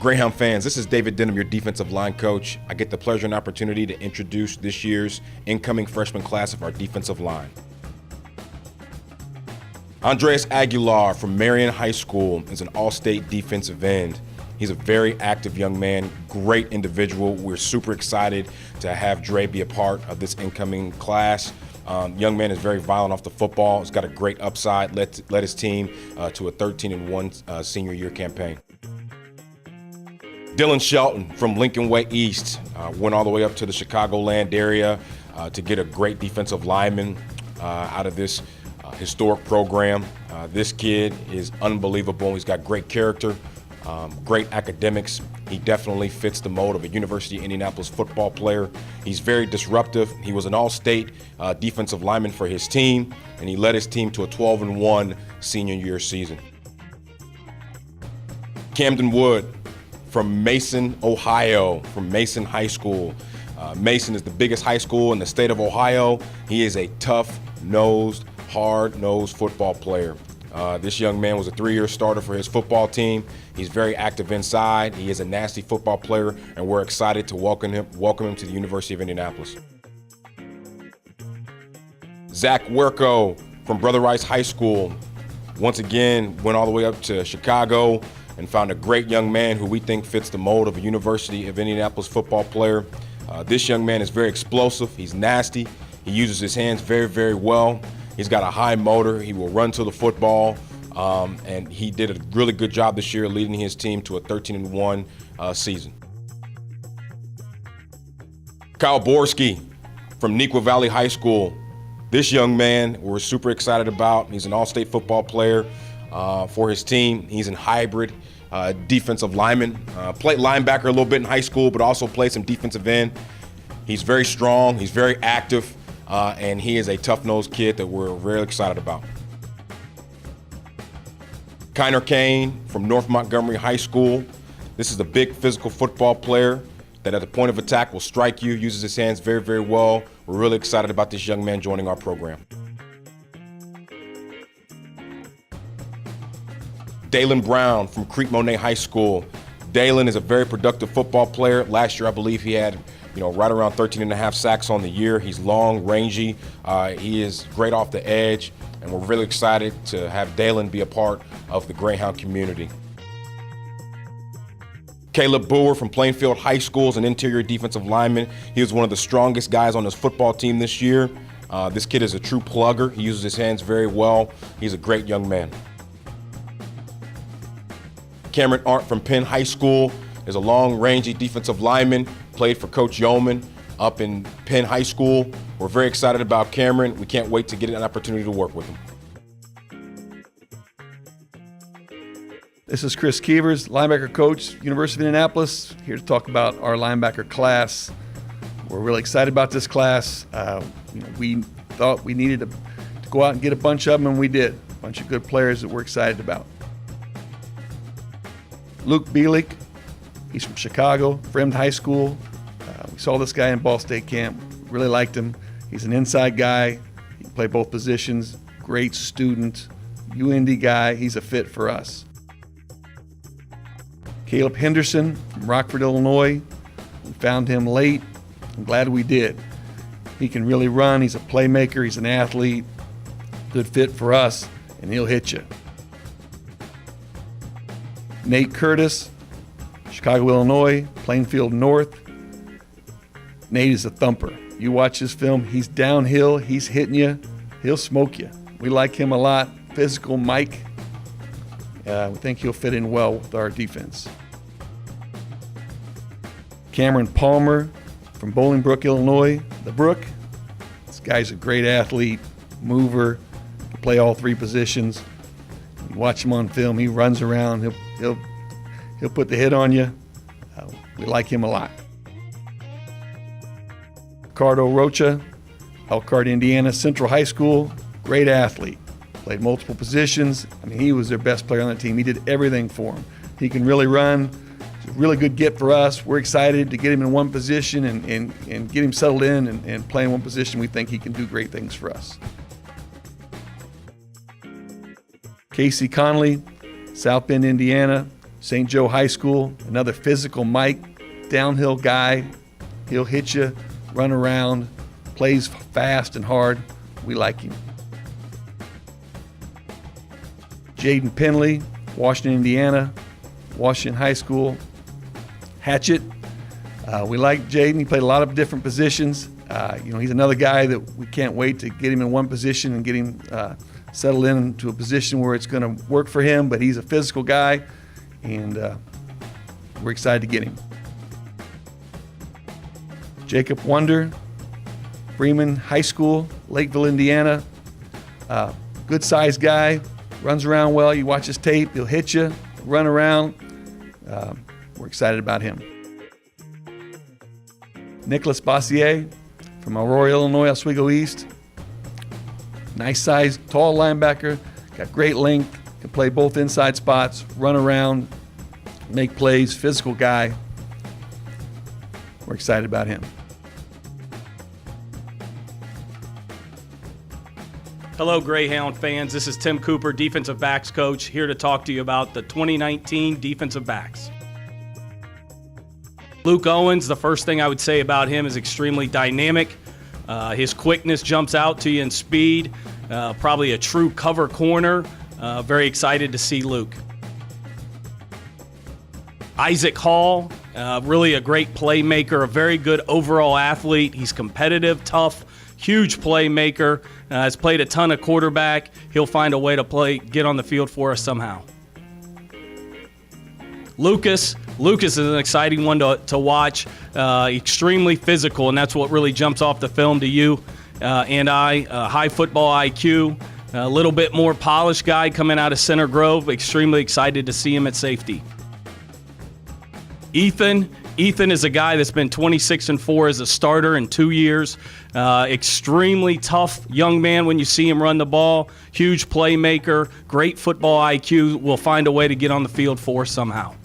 Greyhound fans, this is David Denham, your defensive line coach. I get the pleasure and opportunity to introduce this year's incoming freshman class of our defensive line. Andres Aguilar from Marion High School is an all-state defensive end. He's a very active young man, great individual. We're super excited to have Dre be a part of this incoming class. Young man is very violent off the football. He's got a great upside, led his team to a 13-1 senior year campaign. Dylan Shelton from Lincoln Way East went all the way up to the Chicagoland area to get a great defensive lineman out of this historic program. This kid is unbelievable. He's got great character, great academics. He definitely fits the mold of a University of Indianapolis football player. He's very disruptive. He was an all-state defensive lineman for his team, and he led his team to a 12-1 senior year season. Camden Wood from Mason, Ohio, from Mason High School. Mason is the biggest high school in the state of Ohio. He is a tough-nosed, hard-nosed football player. This young man was a 3-year starter for his football team. He's very active inside. He is a nasty football player, and we're excited to welcome him to the University of Indianapolis. Zach Werko from Brother Rice High School. Once again, went all the way up to Chicago and found a great young man who we think fits the mold of a University of Indianapolis football player. This young man is very explosive. He's nasty. He uses his hands very, very well. He's got a high motor. He will run to the football, and he did a really good job this year leading his team to a 13-1 season. Kyle Borski from Neuqua Valley High School. This young man we're super excited about. He's an all-state football player for his team. He's a hybrid defensive lineman. Played linebacker a little bit in high school, but also played some defensive end. He's very strong. He's very active. And he is a tough-nosed kid that we're really excited about. Kiner Kane from North Montgomery High School. This is a big physical football player that at the point of attack will strike you, uses his hands very, very well. We're really excited about this young man joining our program. Dalen Brown from Creek Monet High School. Dalen is a very productive football player. Last year, I believe he had right around 13.5 sacks on the year. He's long, rangy. He is great off the edge, and we're really excited to have Dalen be a part of the Greyhound community. Caleb Boer from Plainfield High School is an interior defensive lineman. He was one of the strongest guys on his football team this year. This kid is a true plugger. He uses his hands very well. He's a great young man. Cameron Arndt from Penn High School is a long, rangy defensive lineman, played for Coach Yeoman up in Penn High School. We're very excited about Cameron. We can't wait to get an opportunity to work with him. This is Chris KEEVERS, linebacker coach, University of Indianapolis, here to talk about our linebacker class. We're really excited about this class. We thought we needed to go out and get a bunch of them, and we did. A bunch of good players that we're excited about. Luke BILEK, he's from Chicago, FREMD High School. We saw this guy in Ball State camp, really liked him. He's an inside guy, he can play both positions, great student, UIndy guy, he's a fit for us. Caleb Henderson from Rockford, Illinois. We found him late, I'm glad we did. He can really run, he's a playmaker, he's an athlete, good fit for us, and he'll hit you. Nate Curtis, Chicago, Illinois, Plainfield North. Nate is a thumper. You watch his film, he's downhill, he's hitting you, he'll smoke you. We like him a lot. Physical Mike. We think he'll fit in well with our defense. Cameron Palmer from Bolingbrook, Illinois. The Brook. This guy's a great athlete, mover, can play all three positions. You watch him on film, he runs around, he'll put the hit on you. We like him a lot. Ricardo Rocha, Elkhart, Indiana Central High School, great athlete. Played multiple positions. I mean, he was their best player on the team. He did everything for him. He can really run. It's a really good get for us. We're excited to get him in one position and get him settled in and play in one position. We think he can do great things for us. Casey Conley, South Bend, Indiana, St. Joe High School, another physical Mike, downhill guy. He'll hit you, run around, plays fast and hard. We like him. Jaden Penley, Washington, Indiana, Washington High School. Hatchet. We like Jaden. He played a lot of different positions. He's another guy that we can't wait to get him in one position and get him settled into a position where it's going to work for him, but he's a physical guy, and we're excited to get him. Jacob Wonder, Freeman High School, Lakeville, Indiana. Good-sized guy, runs around well. You watch his tape, he'll hit you, run around. We're excited about him. Nicholas Bossier from Aurora, Illinois, Oswego East. Nice size, tall linebacker, got great length, can play both inside spots, run around, make plays, physical guy. We're excited about him. Hello, Greyhound fans. This is Tim Cooper, defensive backs coach, here to talk to you about the 2019 defensive backs. Luke Owens, the first thing I would say about him is extremely dynamic. His quickness jumps out to you in speed. Probably a true cover corner. Very excited to see Luke. Isaac Hall, really a great playmaker, a very good overall athlete. He's competitive, tough, huge playmaker. Has played a ton of quarterback. He'll find a way to get on the field for us somehow. Lucas is an exciting one to watch. Extremely physical, and that's what really jumps off the film to you and I. High football IQ, a little bit more polished guy coming out of Center Grove. Extremely excited to see him at safety. Ethan is a guy that's been 26-4 as a starter in 2 years. Extremely tough young man when you see him run the ball. Huge playmaker, great football IQ. Will find a way to get on the field for us somehow.